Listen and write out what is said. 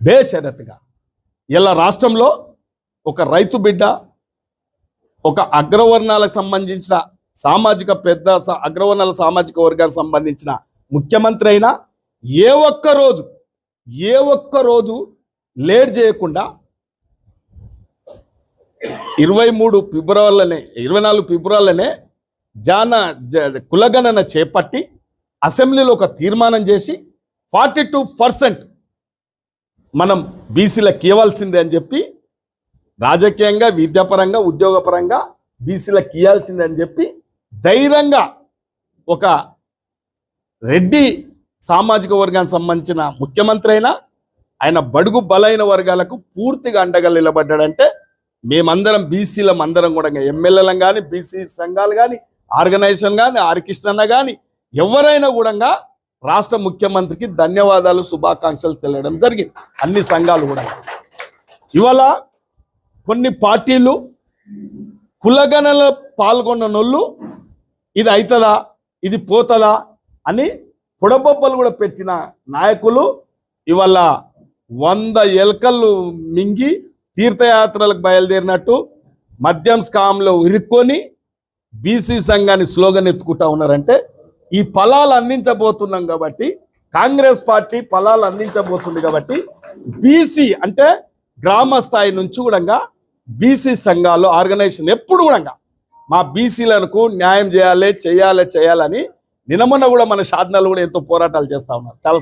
బేషరతుగా ఇలా రాష్ట్రంలో ఒక రైతు బిడ్డ, ఒక అగ్రవర్ణాలకు సంబంధించిన సామాజిక అగ్రవర్ణాల సామాజిక వర్గానికి సంబంధించిన ముఖ్యమంత్రి అయినా ఏ ఒక్క రోజు లేట్ చేయకుండా 24 ఫిబ్రవరిలోనే కులగణన చేపట్టి అసెంబ్లీలో ఒక తీర్మానం చేసి 42% మనం బీసీలకు ఇవ్వాల్సిందే అని చెప్పి, రాజకీయంగా, విద్యాపరంగా, ఉద్యోగపరంగా బీసీలకు ఇవ్వాల్సిందే అని చెప్పి ధైర్యంగా ఒక రెడ్డి సామాజిక వర్గానికి సంబంధించిన ముఖ్యమంత్రి అయినా ఆయన బడుగు బలైన వర్గాలకు పూర్తిగా అండగా నిలబడ్డాడంటే మేమందరం బీసీలం అందరం కూడా ఎమ్మెల్యేలం కానీ, బీసీ సంఘాలు కానీ, ఆర్గనైజేషన్ కానీ, ఆర్కృష్ణ కానీ ఎవరైనా కూడా రాష్ట్ర ముఖ్యమంత్రికి ధన్యవాదాలు, శుభాకాంక్షలు తెలియడం జరిగింది. అన్ని సంఘాలు కూడా ఇవాళ కొన్ని పార్టీలు కులగణనలో పాల్గొన్నోళ్ళు ఇది అవుతుందా, ఇది పోతుందా అని పొడబొబ్బలు కూడా పెట్టిన నాయకులు ఇవాళ 100 ఎలకలు మింగి తీర్థయాత్రలకు బయలుదేరినట్టు మద్యం స్కామ్లో ఇరుక్కొని బీసీ సంఘాన్ని స్లోగన్ ఎత్తుకుంటా ఉన్నారంటే ఈ ఫలాలు అందించబోతున్నాం కాబట్టి, కాంగ్రెస్ పార్టీ ఫలాలు అందించబోతుంది కాబట్టి బీసీ అంటే గ్రామ స్థాయి నుంచి కూడా బీసీ సంఘాలు ఆర్గనైజేషన్ ఎప్పుడు కూడా మా బీసీలకు న్యాయం చేయాలని నినమన్న కూడా మన సాధనాలు కూడా ఎంతో పోరాటాలు చేస్తూ ఉన్నారు. చాలా